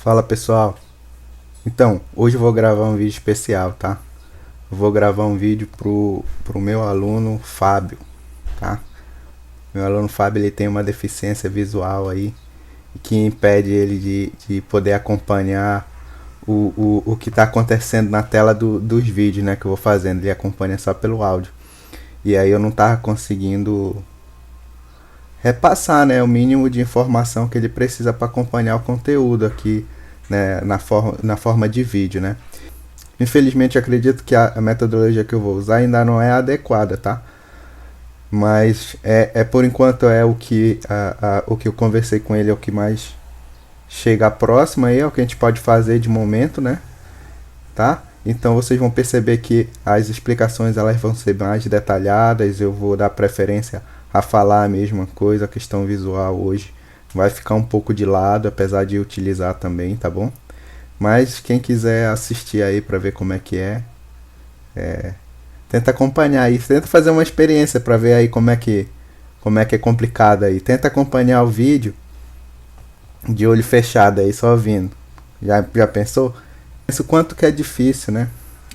Fala pessoal, então hoje eu vou gravar um vídeo especial, tá? Eu vou gravar um vídeo pro meu aluno Fábio, tá? Meu aluno Fábio ele tem uma deficiência visual aí que impede ele de poder acompanhar o que está acontecendo na tela dos vídeos, né? Que eu vou fazendo, ele acompanha só pelo áudio. E aí eu não tava conseguindo repassar, né, o mínimo de informação que ele precisa para acompanhar o conteúdo aqui, né, na forma de vídeo, né. Infelizmente acredito que a metodologia que eu vou usar ainda não é adequada, tá? Mas por enquanto é o que eu conversei com ele, é o que mais chega próximo aí, é o que a gente pode fazer de momento, né? Tá? Então vocês vão perceber que as explicações elas vão ser mais detalhadas, eu vou dar preferência a falar a mesma coisa, a questão visual hoje vai ficar um pouco de lado, apesar de utilizar também, tá bom? Mas quem quiser assistir aí para ver como é que tenta acompanhar aí, tenta fazer uma experiência para ver aí como é que é complicado aí. Tenta acompanhar o vídeo de olho fechado aí, só ouvindo. Já pensou? Pensa o quanto que é difícil, né?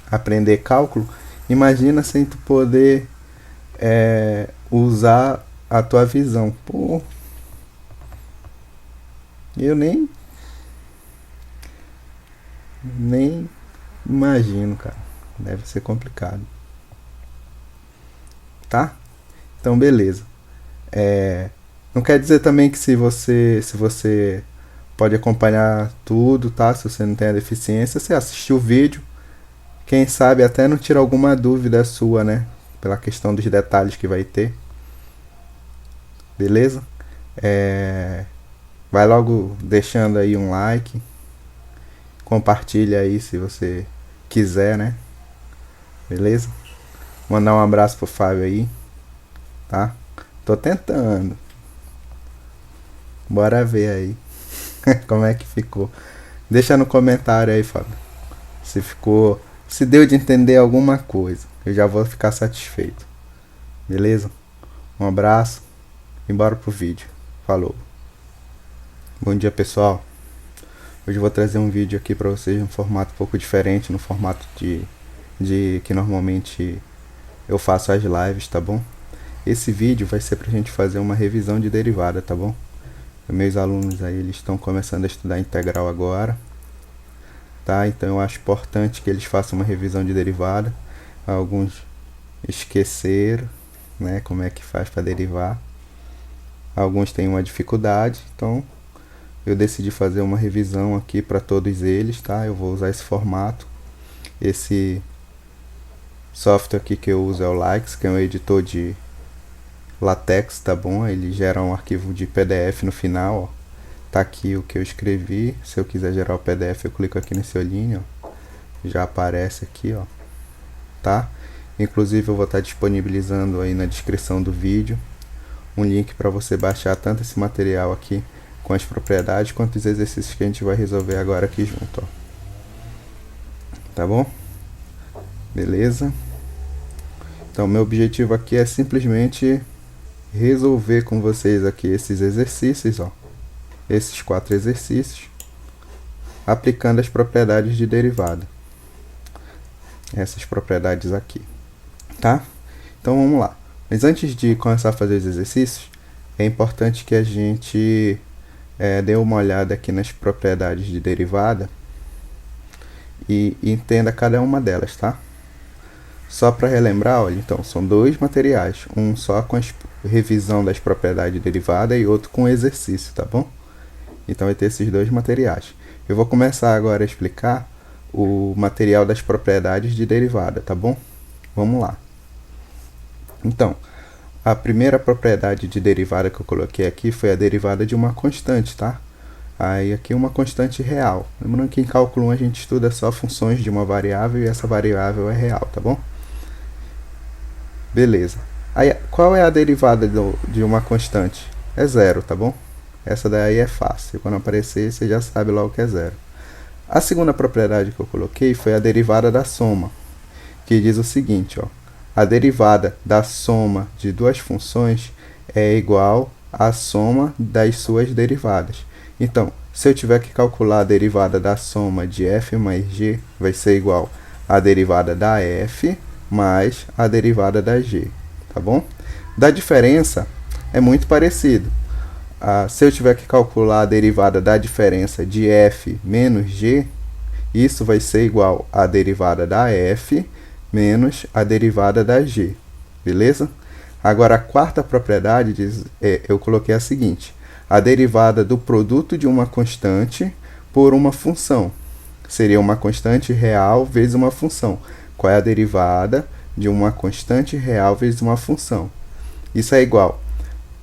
Aprender cálculo. Imagina sem tu poder usar a tua visão. Pô, eu nem imagino, cara. Deve ser complicado, tá? Então, beleza. Não quer dizer também que se você pode acompanhar tudo, tá? Se você não tem a deficiência, você assistir o vídeo, quem sabe até não tira alguma dúvida sua, né? Pela questão dos detalhes que vai ter, beleza? É, vai logo deixando aí um like, compartilha aí se você quiser, né? Beleza? Mandar um abraço pro Fábio aí, tá? Tô tentando. Bora ver aí como é que ficou. Deixa no comentário aí, Fábio. Se ficou, se deu de entender alguma coisa, eu já vou ficar satisfeito. Beleza? Um abraço e bora pro vídeo. Falou. Bom dia, pessoal. Hoje eu vou trazer um vídeo aqui para vocês em um formato um pouco diferente, no formato de que normalmente eu faço as lives, tá bom? Esse vídeo vai ser pra gente fazer uma revisão de derivada, tá bom? Meus alunos aí, eles estão começando a estudar integral agora, tá? Então eu acho importante que eles façam uma revisão de derivada. Alguns esqueceram, né, como é que faz para derivar. Alguns têm uma dificuldade, então eu decidi fazer uma revisão aqui para todos eles, tá? Eu vou usar esse formato. Esse software aqui que eu uso é o Likes, que é um editor de LaTeX, tá bom? Ele gera um arquivo de PDF no final, ó. Tá aqui o que eu escrevi. Se eu quiser gerar o PDF, eu clico aqui nesse olhinho, ó. Já aparece aqui, ó. Tá? Inclusive eu vou estar disponibilizando aí na descrição do vídeo um link para você baixar tanto esse material aqui com as propriedades quanto os exercícios que a gente vai resolver agora aqui junto, ó. Tá bom? Beleza? Então meu objetivo aqui é simplesmente resolver com vocês aqui esses exercícios, ó. Esses 4 exercícios aplicando as propriedades de derivada. Essas propriedades aqui, tá? Então vamos lá. Mas antes de começar a fazer os exercícios, é importante que a gente dê uma olhada aqui nas propriedades de derivada e entenda cada uma delas, tá? Só para relembrar, olha, então são dois materiais, um só com a revisão das propriedades de derivada e outro com exercício, tá bom? Então vai ter esses dois materiais. Eu vou começar agora a explicar o material das propriedades de derivada, tá bom? Vamos lá. Então, a primeira propriedade de derivada que eu coloquei aqui foi a derivada de uma constante, tá? Aí aqui uma constante real. Lembrando que em cálculo 1 a gente estuda só funções de uma variável e essa variável é real, tá bom? Beleza. Aí, qual é a derivada de uma constante? É zero, tá bom? Essa daí é fácil. Quando aparecer, você já sabe logo que é zero. A segunda propriedade que eu coloquei foi a derivada da soma, que diz o seguinte, ó. A derivada da soma de duas funções é igual à soma das suas derivadas. Então, se eu tiver que calcular a derivada da soma de f mais g, vai ser igual a derivada da f mais a derivada da g, tá bom? Da diferença é muito parecido. Se eu tiver que calcular a derivada da diferença de f menos g, isso vai ser igual a derivada da f menos a derivada da g, beleza? Agora, a quarta propriedade eu coloquei a seguinte: a derivada do produto de uma constante por uma função. Seria uma constante real vezes uma função. Qual é a derivada de uma constante real vezes uma função? Isso é igual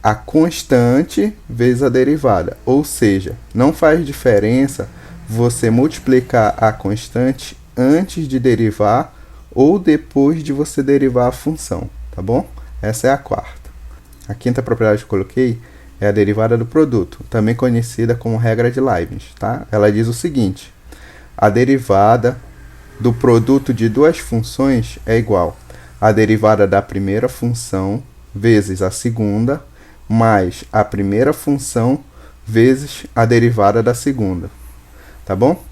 a constante vezes a derivada. Ou seja, não faz diferença você multiplicar a constante antes de derivar ou depois de você derivar a função, tá bom? Essa é a quarta. A quinta propriedade que eu coloquei é a derivada do produto, também conhecida como regra de Leibniz, tá? Ela diz o seguinte: a derivada do produto de duas funções é igual à derivada da primeira função vezes a segunda, mais a primeira função vezes a derivada da segunda, tá bom?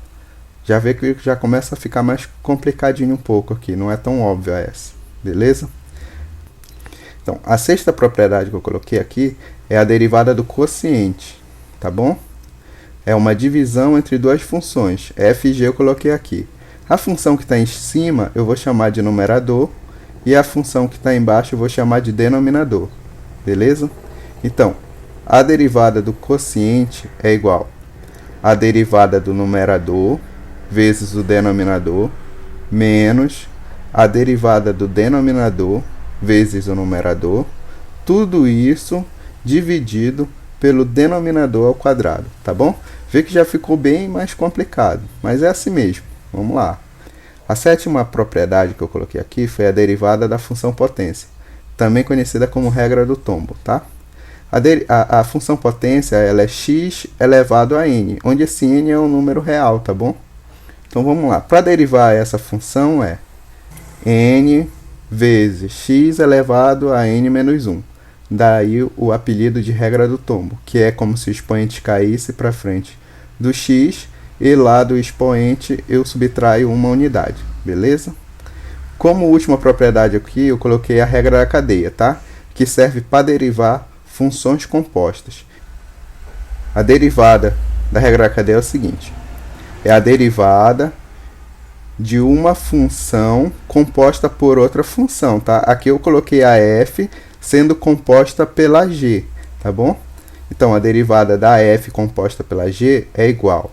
Já vê que já começa a ficar mais complicadinho um pouco aqui, não é tão óbvio essa, beleza? Então, a sexta propriedade que eu coloquei aqui é a derivada do quociente, tá bom? É uma divisão entre duas funções, f e g eu coloquei aqui. A função que está em cima eu vou chamar de numerador e a função que está embaixo eu vou chamar de denominador, beleza? Então, a derivada do quociente é igual à derivada do numerador vezes o denominador menos a derivada do denominador vezes o numerador, tudo isso dividido pelo denominador ao quadrado, tá bom? Vê que já ficou bem mais complicado, mas é assim mesmo. Vamos lá. A sétima propriedade que eu coloquei aqui foi a derivada da função potência, também conhecida como regra do tombo, tá? A função potência ela é x elevado a n, onde esse n é um número real, tá bom? Então vamos lá. Para derivar essa função é n vezes x elevado a n menos 1. Daí o apelido de regra do tombo, que é como se o expoente caísse para frente do x e lá do expoente eu subtraio uma unidade, beleza? Como última propriedade aqui, eu coloquei a regra da cadeia, tá? Que serve para derivar funções compostas. A derivada da regra da cadeia é o seguinte: é a derivada de uma função composta por outra função, tá? Aqui eu coloquei a f sendo composta pela g, tá bom? Então, a derivada da f composta pela g é igual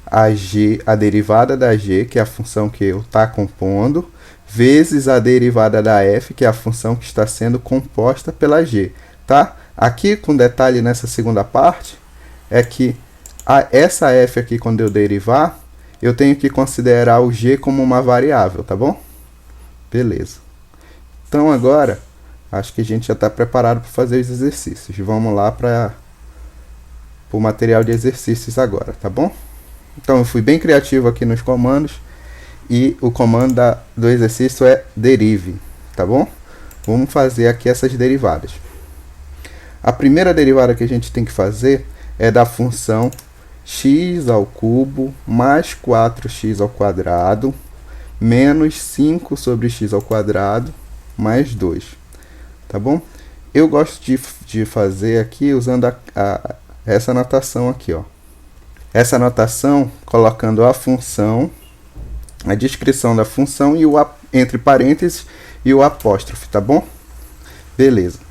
a g, a derivada da g, que é a função que eu está compondo, vezes a derivada da f, que é a função que está sendo composta pela g, tá? Aqui, com detalhe nessa segunda parte, é que essa f aqui, quando eu derivar, eu tenho que considerar o g como uma variável, tá bom? Beleza. Então, agora, acho que a gente já está preparado para fazer os exercícios. Vamos lá para o material de exercícios agora, tá bom? Então, eu fui bem criativo aqui nos comandos. E o comando do exercício é derive, tá bom? Vamos fazer aqui essas derivadas. A primeira derivada que a gente tem que fazer é da função x ao cubo mais 4x ao quadrado menos 5 sobre x ao quadrado mais 2, tá bom? Eu gosto de fazer aqui usando essa notação aqui, ó. Essa notação colocando a função, a descrição da função e entre parênteses e o apóstrofe, tá bom? Beleza.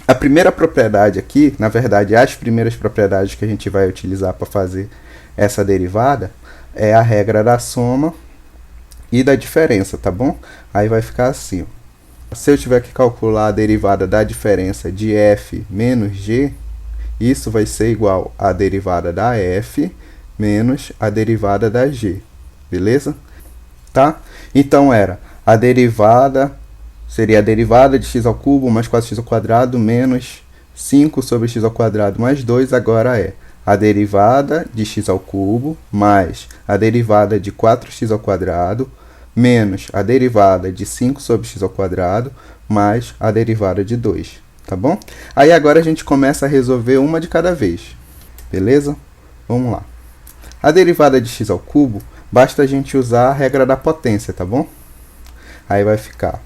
A primeira propriedade aqui, na verdade, as primeiras propriedades que a gente vai utilizar para fazer essa derivada é a regra da soma e da diferença, tá bom? Aí vai ficar assim, ó. Se eu tiver que calcular a derivada da diferença de f menos g, isso vai ser igual à derivada da f menos a derivada da g, beleza? Tá? Então, a derivada seria a derivada de x ao cubo mais 4x ao quadrado menos 5 sobre x ao quadrado mais 2, agora é a derivada de x ao cubo mais a derivada de 4x ao quadrado menos a derivada de 5 sobre x ao quadrado mais a derivada de 2, tá bom? Aí agora a gente começa a resolver uma de cada vez, beleza? Vamos lá. A derivada de x ao cubo, basta a gente usar a regra da potência, tá bom? Aí vai ficar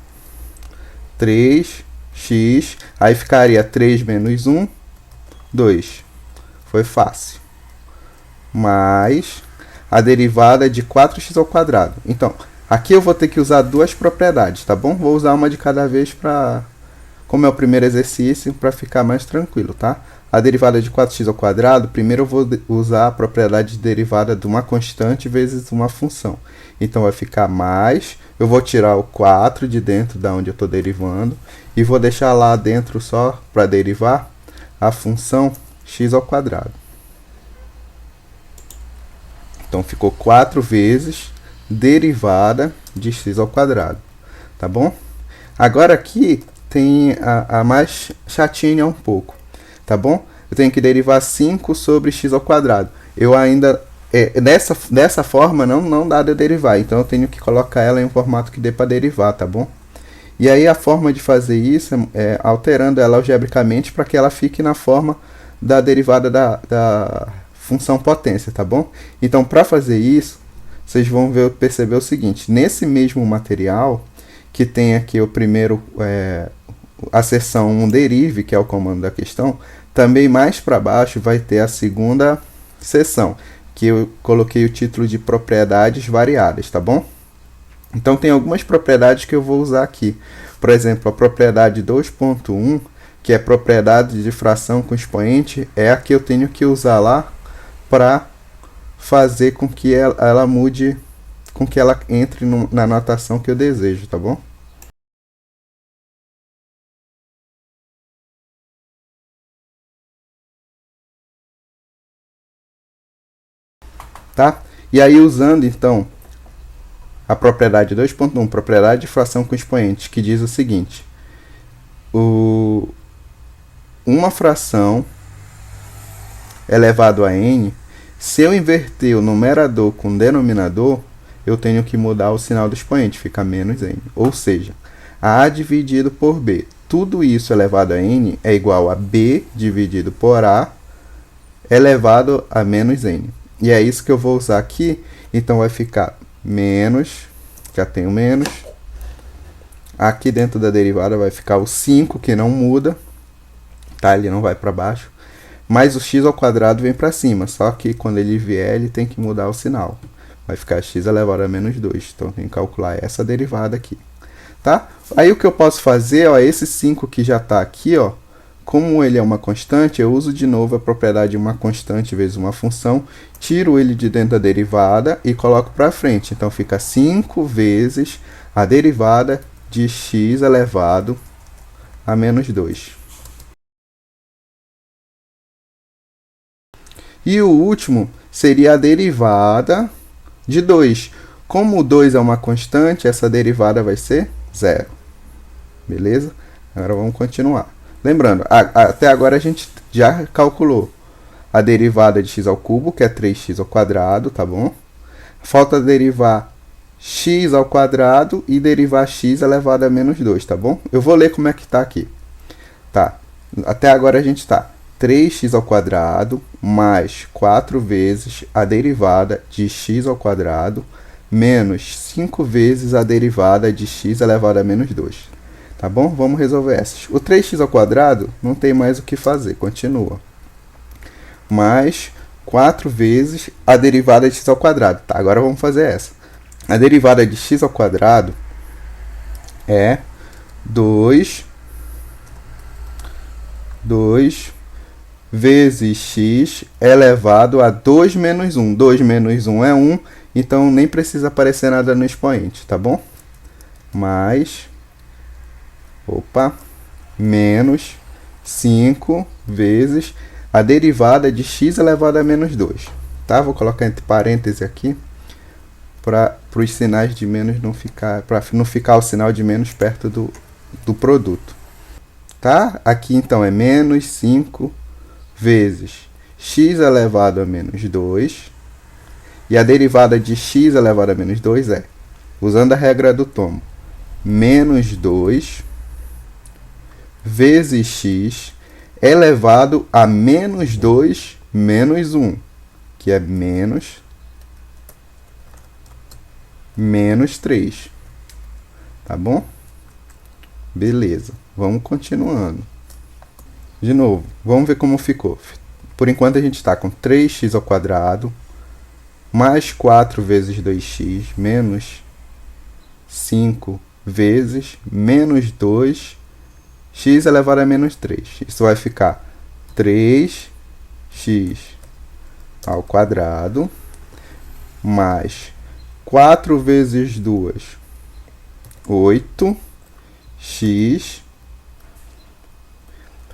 3x, aí ficaria 3 menos 1, 2. Foi fácil. Mais a derivada de 4x ao quadrado. Então, aqui eu vou ter que usar duas propriedades, tá bom? Vou usar uma de cada vez para, como é o primeiro exercício, para ficar mais tranquilo, tá? A derivada de 4x ao quadrado, primeiro eu vou usar a propriedade de derivada de uma constante vezes uma função. Então, vai ficar mais, eu vou tirar o 4 de dentro da onde eu estou derivando, e vou deixar lá dentro só para derivar a função x ao quadrado. Então, ficou 4 vezes derivada de x ao quadrado, tá bom? Agora aqui tem a mais chatinha um pouco, tá bom? Eu tenho que derivar 5 sobre x ao quadrado. Eu ainda, dessa forma, não dá de derivar, então eu tenho que colocar ela em um formato que dê para derivar, tá bom? E aí a forma de fazer isso é alterando ela algebricamente para que ela fique na forma da derivada da função potência, tá bom? Então, para fazer isso, vocês vão perceber o seguinte: nesse mesmo material, que tem aqui o primeiro, a seção 1 derive, que é o comando da questão, também mais para baixo vai ter a segunda seção, que eu coloquei o título de propriedades variadas, tá bom? Então, tem algumas propriedades que eu vou usar aqui. Por exemplo, a propriedade 2.1, que é propriedade de fração com expoente, é a que eu tenho que usar lá para fazer com que ela mude, com que ela entre na notação que eu desejo, tá bom? Tá? E aí, usando então a propriedade 2.1, propriedade de fração com expoente, que diz o seguinte: uma fração elevado a n, se eu inverter o numerador com o denominador, eu tenho que mudar o sinal do expoente, fica menos n. Ou seja, a dividido por b. Tudo isso elevado a n é igual a b dividido por a elevado a menos n. E é isso que eu vou usar aqui. Então, vai ficar menos, já tenho menos. Aqui dentro da derivada vai ficar o 5, que não muda, tá? Ele não vai para baixo. Mas o x ao quadrado vem para cima, só que quando ele vier, ele tem que mudar o sinal. Vai ficar x elevado a menos 2. Então, tem que calcular essa derivada aqui, tá? Aí, o que eu posso fazer, ó, esse 5 que já está aqui, ó, como ele é uma constante, eu uso de novo a propriedade de uma constante vezes uma função, tiro ele de dentro da derivada e coloco para frente. Então, fica 5 vezes a derivada de x elevado a menos 2. E o último seria a derivada de 2. Como o 2 é uma constante, essa derivada vai ser 0. Beleza? Agora vamos continuar. Lembrando, até agora a gente já calculou a derivada de x ao cubo, que é 3x ao quadrado, tá bom? Falta derivar x ao quadrado e derivar x elevado a menos 2, tá bom? Eu vou ler como é que está aqui. Tá, até agora a gente está 3x ao quadrado mais 4 vezes a derivada de x ao quadrado menos 5 vezes a derivada de x elevado a menos 2. Tá bom? Vamos resolver essas. O 3x ao quadrado não tem mais o que fazer, continua. Mais 4 vezes a derivada de x ao quadrado. Tá, agora vamos fazer essa. A derivada de x ao quadrado é 2 vezes x elevado a 2 menos 1. 2 menos 1 é 1, então nem precisa aparecer nada no expoente, tá bom? Mais, menos 5 vezes a derivada de x elevado a menos 2. Tá? Vou colocar entre parênteses aqui, para os sinais de menos não ficar, para não ficar o sinal de menos perto do produto. Tá? Aqui então é menos 5 vezes x elevado a menos 2. E a derivada de x elevado a menos 2 é, usando a regra do tomo, menos 2 vezes x elevado a menos 2 menos 1, aqui é menos 3. Tá bom? Beleza. Vamos continuando. De novo, vamos ver como ficou. Por enquanto a gente está com 3x ao quadrado mais 4 vezes 2x menos 5 vezes menos 2 x elevado a menos 3. Isso vai ficar 3x ao quadrado mais 4 vezes 2, 8x.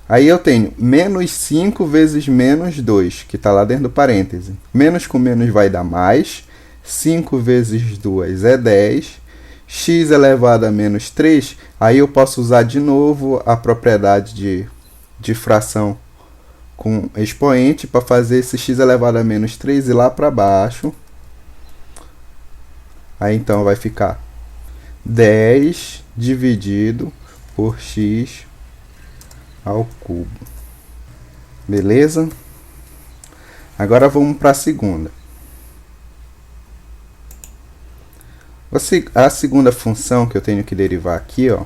Aí eu tenho menos 5 vezes menos 2, que está lá dentro do parêntese. Menos com menos vai dar mais. 5 vezes 2 é 10. X elevado a menos 3. Aí eu posso usar de novo a propriedade de fração com expoente para fazer esse x elevado a menos 3 ir lá para baixo. Aí então vai ficar 10 dividido por x ao cubo. Beleza? Agora vamos para a segunda. A segunda função que eu tenho que derivar aqui, ó,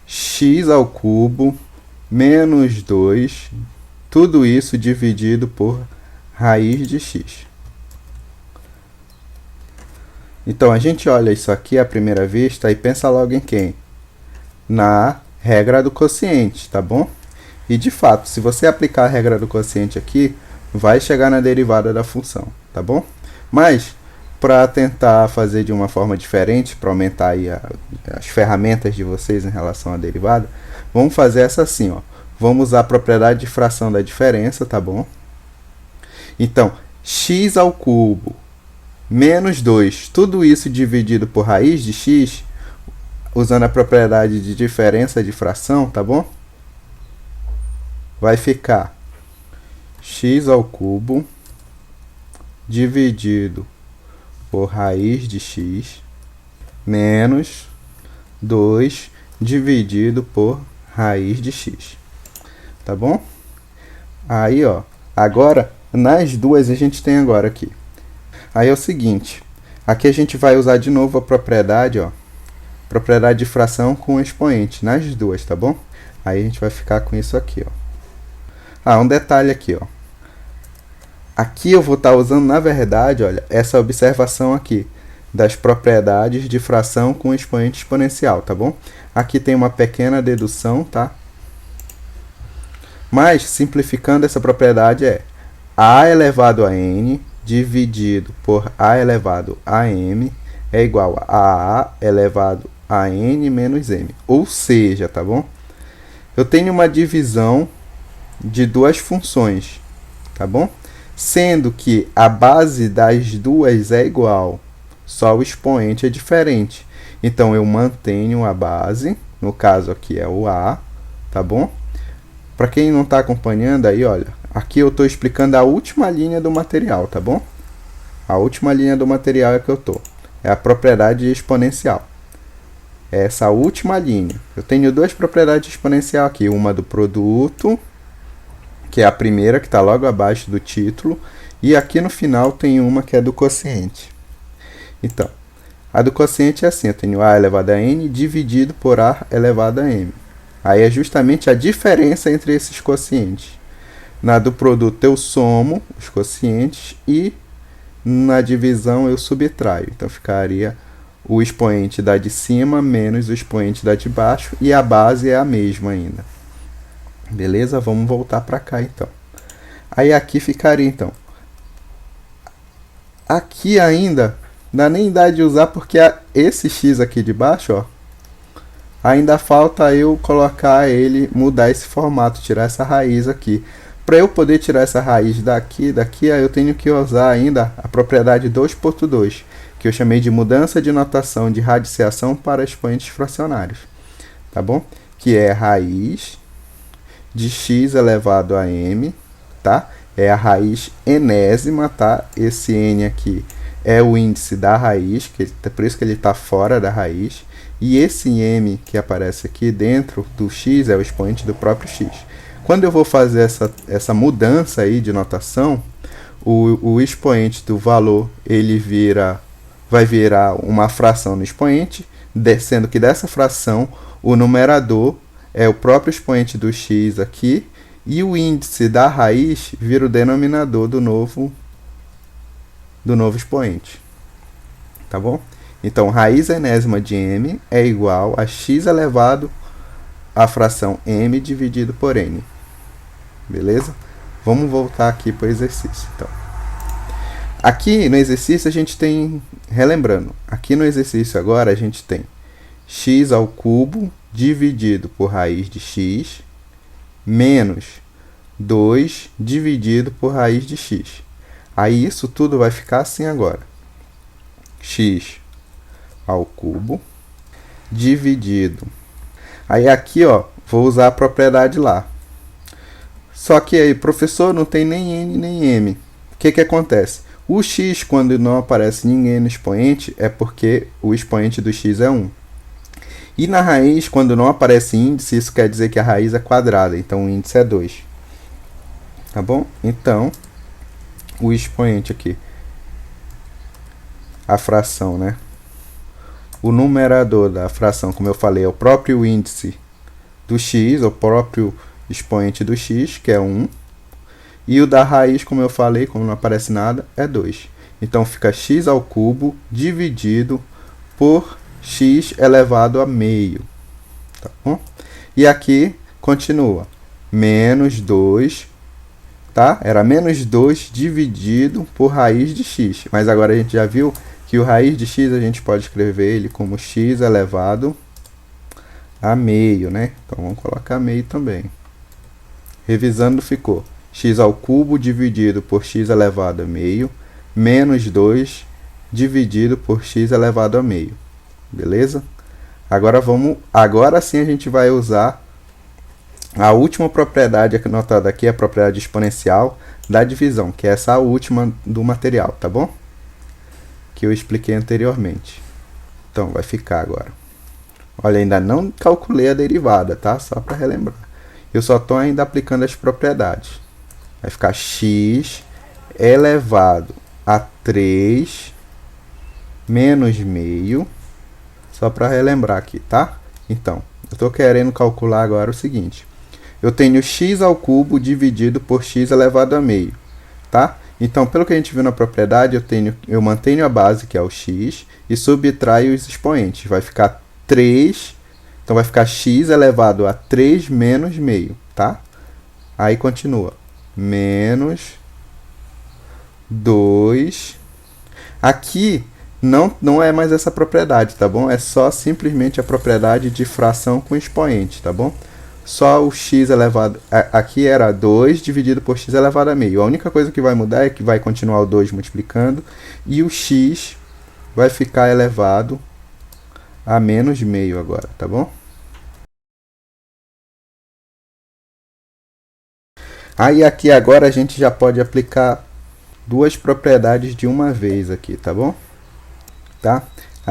x ao cubo menos 2, tudo isso dividido por raiz de x. Então, a gente olha isso aqui à primeira vista e pensa logo em quem? Na regra do quociente, tá bom? E, de fato, se você aplicar a regra do quociente aqui, vai chegar na derivada da função, tá bom? Mas, para tentar fazer de uma forma diferente, para aumentar aí as ferramentas de vocês em relação à derivada, vamos fazer essa assim, ó. Vamos usar a propriedade de fração da diferença, tá bom? Então, x ao cubo menos 2, tudo isso dividido por raiz de x, usando a propriedade de diferença de fração, tá bom? Vai ficar x ao cubo dividido por raiz de x menos 2 dividido por raiz de x. Tá bom? Aí, ó, agora, nas duas a gente tem agora aqui. Aí é o seguinte, aqui a gente vai usar de novo a propriedade, ó, propriedade de fração com expoente, nas duas, tá bom? Aí a gente vai ficar com isso aqui, ó. Ah, um detalhe aqui, ó. Aqui eu vou estar usando, na verdade, olha, essa observação aqui, das propriedades de fração com expoente exponencial, tá bom? Aqui tem uma pequena dedução, tá? Mas, simplificando essa propriedade é a elevado a n dividido por a elevado a m é igual a elevado a n menos m. Ou seja, tá bom? Eu tenho uma divisão de duas funções, tá bom? Sendo que a base das duas é igual, só o expoente é diferente. Então, eu mantenho a base, no caso aqui é o a, tá bom? Para quem não está acompanhando aí, olha, aqui eu estou explicando a última linha do material, tá bom? A última linha do material é que eu estou. É a propriedade exponencial. É essa última linha. Eu tenho duas propriedades exponenciais aqui. Uma do produto, que é a primeira, que está logo abaixo do título. E aqui no final tem uma que é do quociente. Então, a do quociente é assim. Eu tenho a elevado a n dividido por a elevado a m. Aí é justamente a diferença entre esses quocientes. Na do produto eu somo os quocientes e na divisão eu subtraio. Então ficaria o expoente da de cima menos o expoente da de baixo e a base é a mesma ainda. Beleza? Vamos voltar para cá então. Aí aqui ficaria então. Aqui ainda não dá nem dá de usar porque esse x aqui de baixo, ó, ainda falta eu colocar ele, mudar esse formato, tirar essa raiz aqui. Para eu poder tirar essa raiz daqui, aí eu tenho que usar ainda a propriedade 2/2, que eu chamei de mudança de notação de radiciação para expoentes fracionários. Tá bom? Que é raiz de x elevado a m, tá? É a raiz enésima, tá? Esse n aqui é o índice da raiz, por isso que ele está fora da raiz. E esse m que aparece aqui dentro do x é o expoente do próprio x. Quando eu vou fazer essa mudança aí de notação, o expoente do valor ele vai virar uma fração no expoente, sendo que dessa fração o numerador é o próprio expoente do x aqui, e o índice da raiz vira o denominador do novo expoente. Tá bom? Então, raiz enésima de m é igual a x elevado à fração m dividido por n. Beleza? Vamos voltar aqui para o exercício. Então, aqui no exercício a gente tem, relembrando, aqui no exercício agora a gente tem x ao cubo dividido por raiz de x menos 2 dividido por raiz de x. Aí isso tudo vai ficar assim agora. X ao cubo dividido. Aí aqui, ó, vou usar a propriedade lá. Só que aí, professor, não tem nem n nem m. O que acontece? O x, quando não aparece ninguém no expoente, é porque o expoente do x é 1. E na raiz, quando não aparece índice, isso quer dizer que a raiz é quadrada, então o índice é 2. Tá bom? Então, o expoente aqui, a fração, né? O numerador da fração, como eu falei, é o próprio índice do x, o próprio expoente do x, que é 1. E o da raiz, como eu falei, como não aparece nada, é 2. Então, fica x ao cubo dividido por x elevado a meio. Tá bom? E aqui, continua. Menos 2, tá? Era menos 2 dividido por raiz de x. Mas agora a gente já viu que o raiz de x a gente pode escrever ele como x elevado a meio, né? Então, vamos colocar meio também. Revisando, ficou x ao cubo dividido por x elevado a meio, menos 2 dividido por x elevado a meio. Beleza? Agora sim a gente vai usar a última propriedade anotada aqui, a propriedade exponencial da divisão, que é essa última do material, tá bom? Que eu expliquei anteriormente. Então, vai ficar agora. Olha, ainda não calculei a derivada, tá? Só para relembrar. Eu só estou ainda aplicando as propriedades. Vai ficar x elevado a 3 menos meio. Só para relembrar aqui, tá? Então, eu estou querendo calcular agora o seguinte. Eu tenho x ao cubo dividido por x elevado a meio, tá? Então, pelo que a gente viu na propriedade, eu mantenho a base, que é o x, e subtraio os expoentes. Vai ficar 3, então vai ficar x elevado a 3 menos meio, tá? Aí continua. Menos 2. Aqui não é mais essa propriedade, tá bom? É só simplesmente a propriedade de fração com expoente, tá bom? Só o x elevado... Aqui era 2 dividido por x elevado a meio. A única coisa que vai mudar é que vai continuar o 2 multiplicando. E o x vai ficar elevado a menos meio agora, tá bom? Aí aqui agora a gente já pode aplicar duas propriedades de uma vez aqui, tá bom? Tá?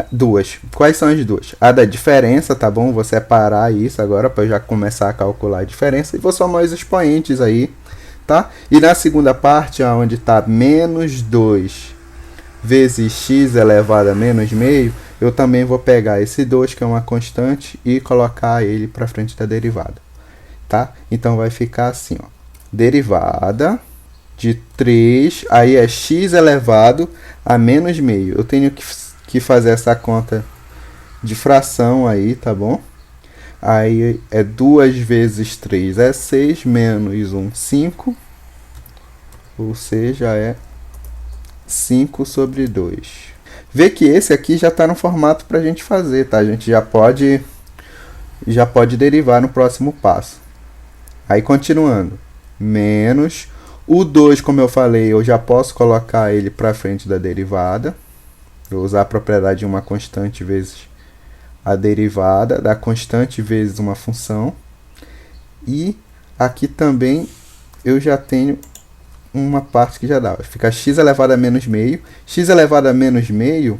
Duas. Quais são as duas? A da diferença, tá bom? Vou separar isso agora para já começar a calcular a diferença. E vou somar os expoentes aí, tá? E na segunda parte, onde está menos 2 vezes x elevado a menos meio, eu também vou pegar esse 2, que é uma constante, e colocar ele para frente da derivada, tá? Então, vai ficar assim, ó. Derivada de 3, aí é x elevado a menos meio. Eu tenho que fazer essa conta de fração aí, tá bom? Aí é 2 vezes 3 é 6, menos 1, 5. Ou seja, é 5 sobre 2. Vê que esse aqui já está no formato para a gente fazer, tá? A gente já pode derivar no próximo passo. Aí, continuando. Menos o 2, como eu falei, eu já posso colocar ele para frente da derivada. Eu vou usar a propriedade de uma constante vezes a derivada da constante vezes uma função. E aqui também eu já tenho uma parte que já dá. Vai ficar x elevado a menos meio. X elevado a menos meio,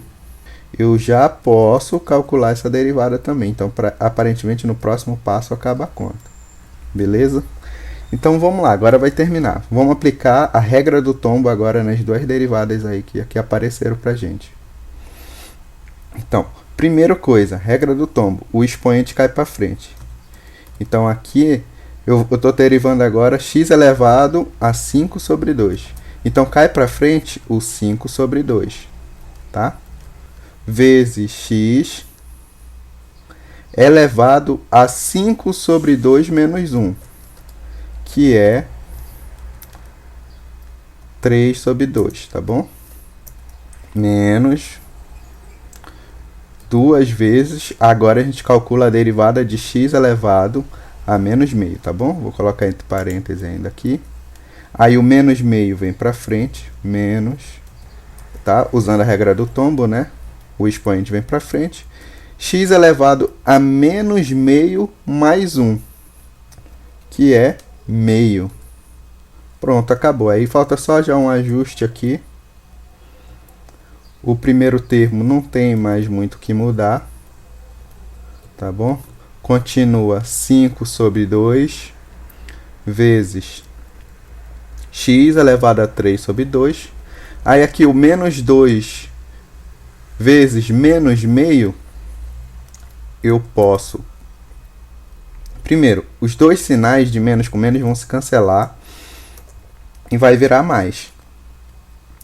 eu já posso calcular essa derivada também. Então, aparentemente, no próximo passo acaba a conta. Beleza? Então vamos lá, agora vai terminar. Vamos aplicar a regra do tombo agora nas duas derivadas aí que aqui apareceram pra gente. Então, primeira coisa, regra do tombo, o expoente cai para frente. Então aqui eu estou derivando agora x elevado a 5 sobre 2. Então cai para frente o 5 sobre 2, tá? Vezes x elevado a 5 sobre 2 menos 1, que é 3 sobre 2, tá bom? Menos 2 vezes, agora a gente calcula a derivada de x elevado a menos meio, tá bom? Vou colocar entre parênteses ainda aqui. Aí o menos meio vem para frente, menos, tá? Usando a regra do tombo, né? O expoente vem para frente. X elevado a menos meio mais 1, que é meio. Pronto, acabou. Aí falta só já um ajuste aqui. O primeiro termo não tem mais muito o que mudar, tá bom? Continua 5 sobre 2 vezes x elevado a 3 sobre 2. Aí aqui o menos 2 vezes menos meio, eu posso... Primeiro, os dois sinais de menos com menos vão se cancelar e vai virar mais.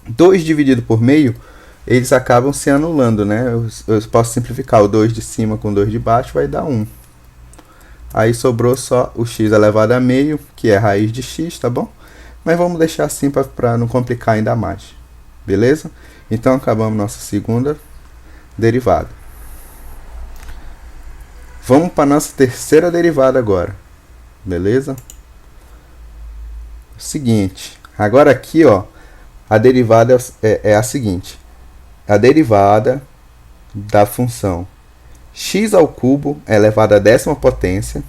2 dividido por meio, eles acabam se anulando, né? Eu posso simplificar o 2 de cima com 2 de baixo, vai dar 1. Aí sobrou só o x elevado a meio, que é a raiz de x, tá bom? Mas vamos deixar assim para não complicar ainda mais. Beleza? Então acabamos nossa segunda derivada. Vamos para nossa terceira derivada agora. Beleza? Seguinte, agora aqui, ó, a derivada é a seguinte. A derivada da função x ao cubo elevado à décima potência,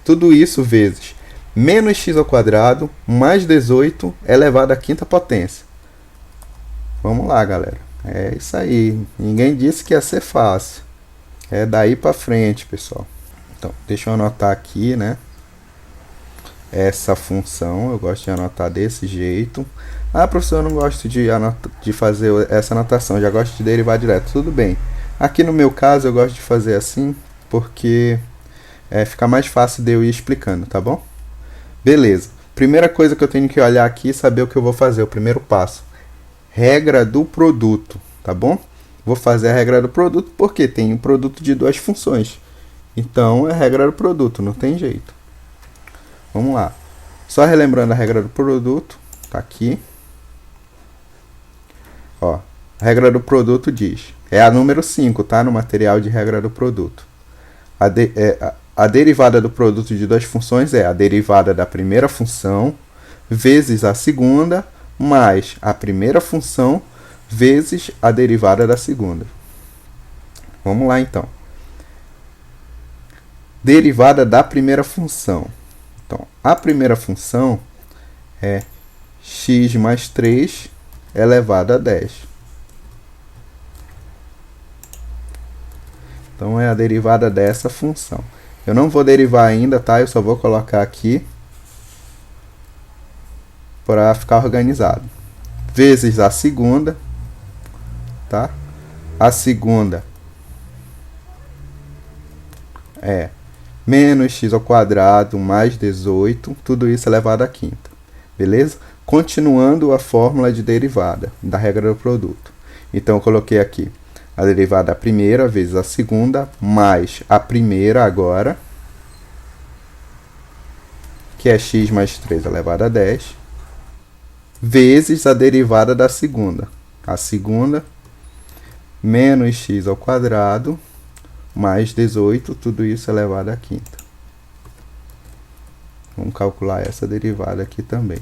tudo isso vezes menos x ao quadrado mais 18 elevado à quinta potência. Vamos lá, galera. É isso aí. Ninguém disse que ia ser fácil. É daí para frente, pessoal. Então, deixa eu anotar aqui, né? Essa função, eu gosto de anotar desse jeito. Ah, professor, eu não gosto de fazer essa anotação, já gosto de derivar direto. Tudo bem. Aqui no meu caso, eu gosto de fazer assim, porque fica mais fácil de eu ir explicando, tá bom? Beleza. Primeira coisa que eu tenho que olhar aqui e saber o que eu vou fazer, o primeiro passo. Regra do produto, tá bom? Vou fazer a regra do produto porque tem um produto de duas funções. Então, é a regra do produto, não tem jeito. Vamos lá. Só relembrando a regra do produto, tá aqui. Ó, a regra do produto diz, é a número 5, tá? No material de regra do produto. A derivada do produto de duas funções é a derivada da primeira função vezes a segunda, mais a primeira função vezes a derivada da segunda. Vamos lá, então. Derivada da primeira função. Então, a primeira função é x mais 3 elevado a 10. Então, é a derivada dessa função. Eu não vou derivar ainda, tá? Eu só vou colocar aqui para ficar organizado. Vezes a segunda, tá? A segunda é menos x ao quadrado mais 18, tudo isso elevado à quinta. Beleza? Continuando a fórmula de derivada da regra do produto. Então, eu coloquei aqui a derivada da primeira vezes a segunda, mais a primeira agora, que é x mais 3 elevado a 10, vezes a derivada da segunda. A segunda, menos x ao quadrado, mais 18, tudo isso elevado à quinta. Vamos calcular essa derivada aqui também.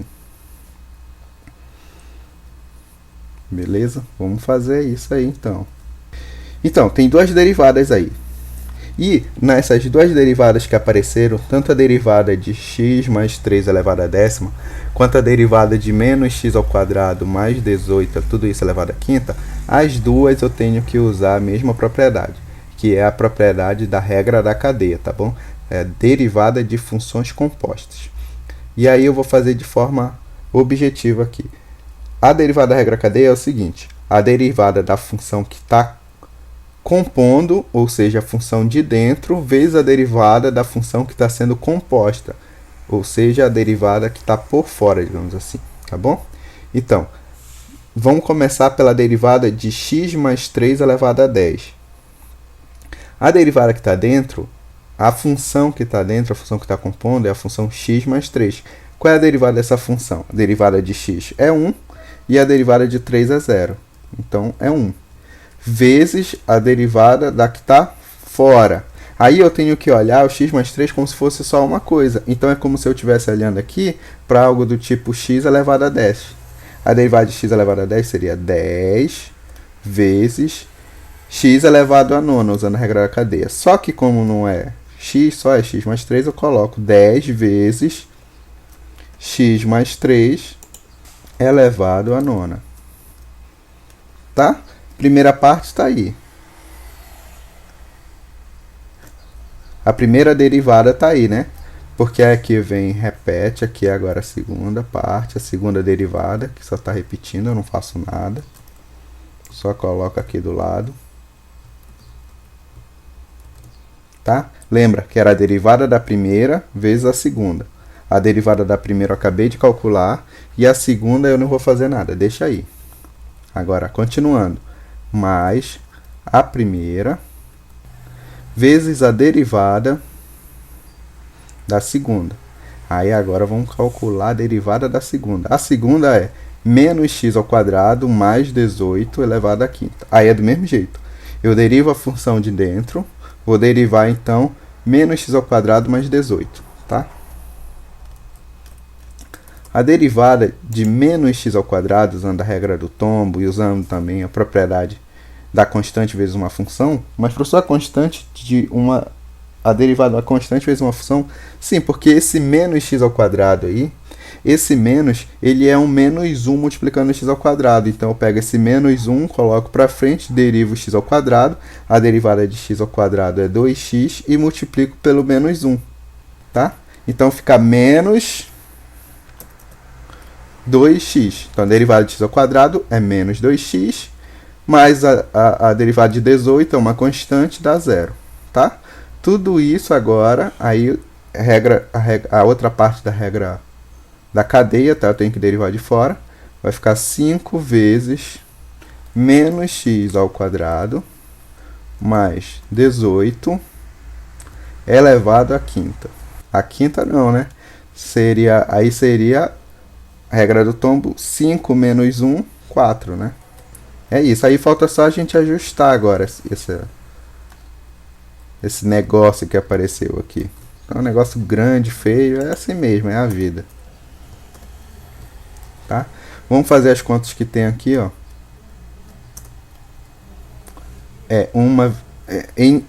Beleza? Vamos fazer isso aí, então. Então, tem duas derivadas aí. E nessas duas derivadas que apareceram, tanto a derivada de x mais 3 elevado à décima, quanto a derivada de menos x ao quadrado mais 18, tudo isso elevado à quinta, as duas eu tenho que usar a mesma propriedade, que é a propriedade da regra da cadeia, tá bom? É derivada de funções compostas. E aí eu vou fazer de forma objetiva aqui. A derivada da regra cadeia é o seguinte: a derivada da função que está compondo, ou seja, a função de dentro, vezes a derivada da função que está sendo composta, ou seja, a derivada que está por fora, digamos assim, tá bom? Então, vamos começar pela derivada de x mais 3 elevado a 10. A derivada que está dentro, a função que está dentro, a função que está compondo, é a função x mais 3. Qual é a derivada dessa função? A derivada de x é 1 e a derivada de 3 é 0. Então, é 1. Vezes a derivada da que está fora. Aí eu tenho que olhar o x mais 3 como se fosse só uma coisa. Então, é como se eu estivesse olhando aqui para algo do tipo x elevado a 10. A derivada de x elevado a 10 seria 10 vezes x elevado a nona, usando a regra da cadeia. Só que como não é x, só é x mais 3, eu coloco 10 vezes x mais 3 elevado a nona. Tá? Primeira parte está aí. A primeira derivada está aí, né? Porque aqui vem, repete, aqui é agora a segunda parte, a segunda derivada, que só está repetindo, eu não faço nada. Só coloco aqui do lado. Tá? Lembra que era a derivada da primeira vezes a segunda. A derivada da primeira eu acabei de calcular, e a segunda eu não vou fazer nada, deixa aí. Agora, continuando. Mais a primeira vezes a derivada da segunda. Aí agora vamos calcular a derivada da segunda. A segunda é menos x ao quadrado mais 18 elevado à quinta. Aí é do mesmo jeito. Eu derivo a função de dentro, vou derivar então menos x ao quadrado mais 18, tá? A derivada de menos x ao quadrado, usando a regra do tombo e usando também a propriedade da constante vezes uma função, mas professor, a constante de uma... a derivada da constante vezes uma função? Sim, porque esse menos x ao quadrado aí, esse menos, ele é um menos 1 multiplicando x ao quadrado. Então, eu pego esse menos 1, coloco para frente, derivo x ao quadrado. A derivada de x ao quadrado é 2x e multiplico pelo menos 1. Tá? Então, fica menos 2x. Então, a derivada de x ao quadrado é menos 2x, mais a derivada de 18 é uma constante, dá 0. Tá? Tudo isso agora, aí a outra parte da regra da cadeia, tá? Eu tenho que derivar de fora. Vai ficar 5 vezes menos x ao quadrado mais 18 elevado à quinta. A quinta não, né? Aí seria a regra do tombo, 5 menos 1, 4, né? É isso. Aí falta só a gente ajustar agora esse negócio que apareceu aqui. É um negócio grande, feio, é assim mesmo, é a vida. Tá? Vamos fazer as contas que tem aqui, ó.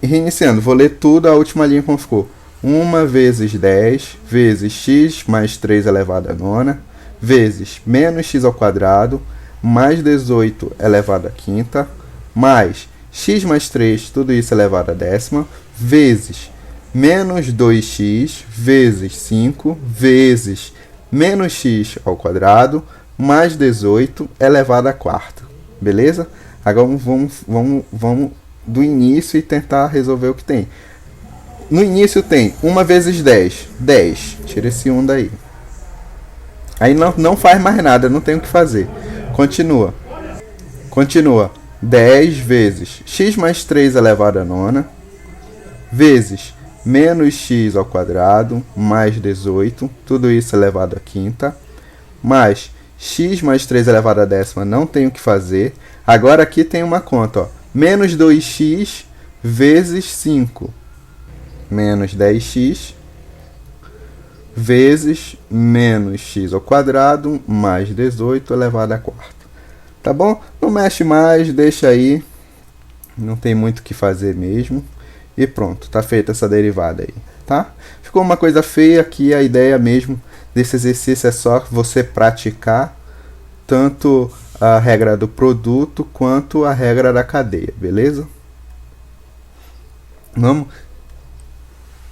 Reiniciando, vou ler tudo a última linha como ficou. 1 vezes 10 vezes x mais 3 elevado a nona vezes menos x ao quadrado mais 18 elevado à quinta mais x mais 3, tudo isso elevado à décima, vezes menos 2x vezes 5 vezes menos x ao quadrado mais 18 elevado à quarta. Beleza? Agora vamos do início e tentar resolver o que tem. No início tem 1 vezes 10. 10. Tira esse 1 daí. Aí não faz mais nada, não tem o que fazer. Continua. 10 vezes x mais 3 elevado à nona vezes menos x ao quadrado mais 18, tudo isso elevado à quinta, mais x mais 3 elevado à décima, não tem o que fazer. Agora aqui tem uma conta, ó. Menos 2x vezes 5, menos 10x vezes menos x ao quadrado mais 18 elevado à quarta. Tá bom? Não mexe mais, deixa aí. Não tem muito o que fazer mesmo. E pronto, tá feita essa derivada aí, tá? Ficou uma coisa feia aqui, a ideia mesmo desse exercício é só você praticar tanto a regra do produto quanto a regra da cadeia, beleza? Vamos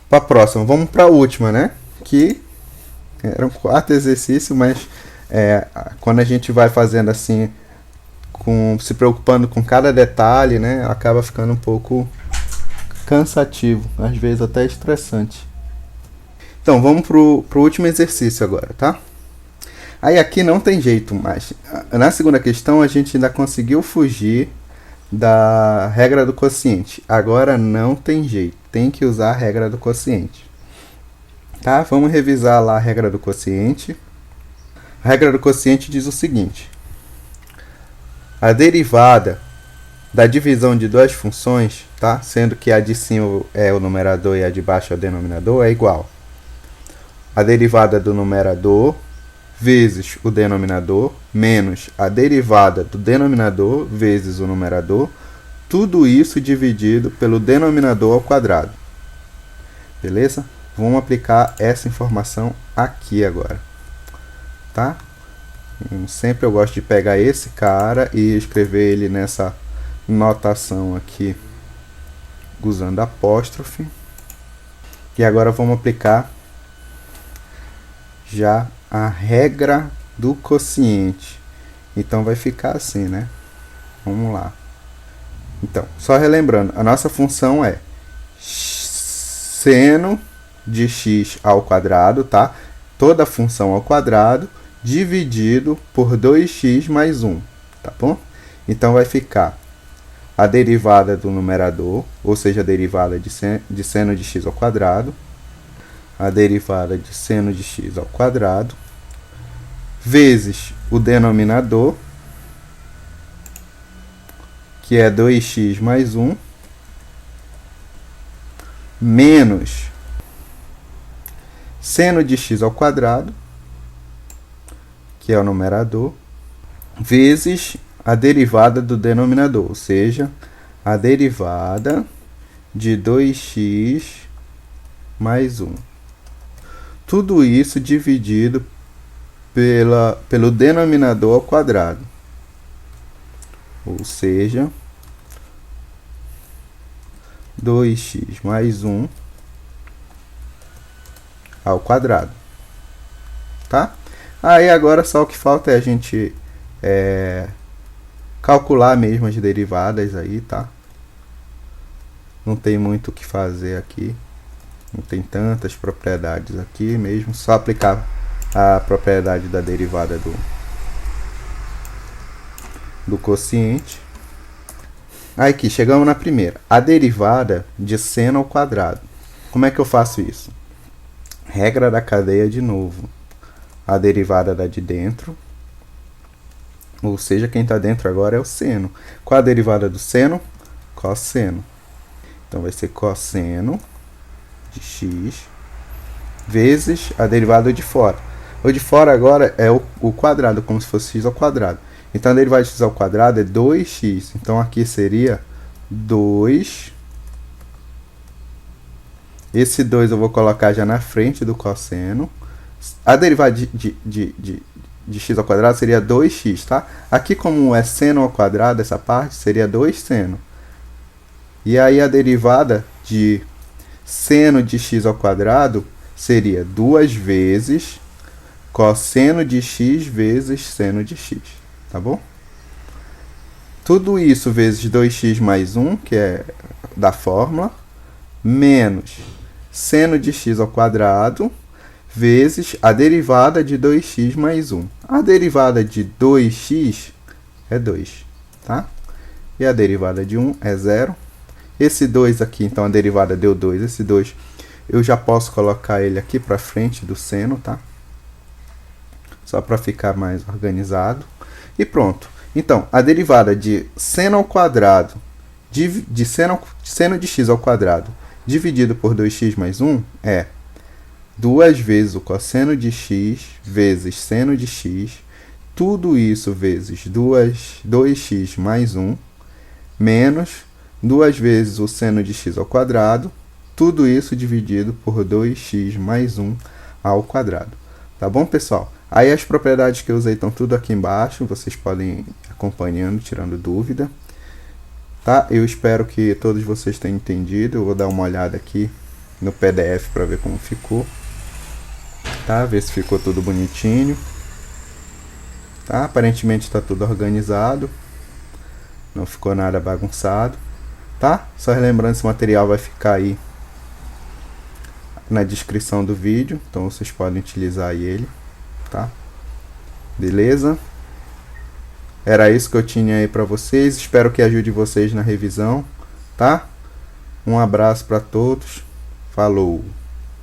para a próxima, vamos para a última, né? Que Eram 4 exercícios, mas quando a gente vai fazendo assim, se preocupando com cada detalhe, né, acaba ficando um pouco cansativo, às vezes até estressante. Então, vamos pro último exercício agora, tá? Aí aqui não tem jeito mais. Na segunda questão, a gente ainda conseguiu fugir da regra do quociente. Agora não tem jeito, tem que usar a regra do quociente. Tá? Vamos revisar lá a regra do quociente. A regra do quociente diz o seguinte: a derivada da divisão de duas funções, tá? Sendo que a de cima é o numerador e a de baixo é o denominador, é igual a derivada do numerador vezes o denominador menos a derivada do denominador vezes o numerador, tudo isso dividido pelo denominador ao quadrado. Beleza? Vamos aplicar essa informação aqui agora, tá? Sempre eu gosto de pegar esse cara e escrever ele nessa notação aqui usando apóstrofe. E agora vamos aplicar já a regra do quociente. Então vai ficar assim, né? Vamos lá. Então, só relembrando, a nossa função é seno de x ao quadrado, tá? Toda função ao quadrado dividido por 2x mais 1, tá bom? Então vai ficar a derivada do numerador, ou seja, a derivada de seno de x ao quadrado, a derivada de seno de x ao quadrado, vezes o denominador, que é 2x mais 1, menos seno de x ao quadrado, que é o numerador, vezes a derivada do denominador, ou seja, a derivada de 2x mais 1. Tudo isso dividido pelo denominador ao quadrado, ou seja, 2x mais 1 ao quadrado, tá? Aí agora só o que falta é a gente calcular mesmo as derivadas aí, tá? Não tem muito o que fazer aqui, não tem tantas propriedades aqui mesmo, só aplicar a propriedade da derivada do quociente. Aí aqui, chegamos na primeira. A derivada de seno ao quadrado. Como é que eu faço isso? Regra da cadeia de novo. A derivada da de dentro. Ou seja, quem está dentro agora é o seno. Qual a derivada do seno? Cosseno. Então vai ser cosseno de x vezes a derivada de fora. O de fora agora é o quadrado, como se fosse x ao quadrado. Então, a derivada de x ao quadrado é 2x. Então, aqui seria 2. Esse 2 eu vou colocar já na frente do cosseno. A derivada de x ao quadrado seria 2x, tá? Aqui, como é seno ao quadrado, essa parte seria 2 seno. E aí, a derivada de seno de x ao quadrado seria 2 vezes cosseno de x vezes seno de x, tá bom? Tudo isso vezes 2x mais 1, que é da fórmula, menos seno de x ao quadrado, vezes a derivada de 2x mais 1. A derivada de 2x é 2, tá? E a derivada de 1 é 0. Esse 2 aqui, então a derivada deu 2. Esse 2 eu já posso colocar ele aqui para frente do seno, tá? Só para ficar mais organizado. E pronto. Então, a derivada de seno ao quadrado, de seno de x ao quadrado, dividido por 2x mais 1, é 2 vezes o cosseno de x vezes seno de x, tudo isso vezes 2x mais 1, menos 2 vezes o seno de x ao quadrado, tudo isso dividido por 2x mais 1 ao quadrado. Tá bom, pessoal? Aí as propriedades que eu usei estão tudo aqui embaixo, vocês podem ir acompanhando, tirando dúvida. Tá? Eu espero que todos vocês tenham entendido. Eu vou dar uma olhada aqui no PDF para ver como ficou. tá? Ver se ficou tudo bonitinho, tá? Aparentemente está tudo organizado, não ficou nada bagunçado, tá? Só relembrando, esse material vai ficar aí na descrição do vídeo, então vocês podem utilizar ele, tá? Beleza? Era isso que eu tinha aí para vocês, espero que ajude vocês na revisão, tá? Um abraço para todos, falou!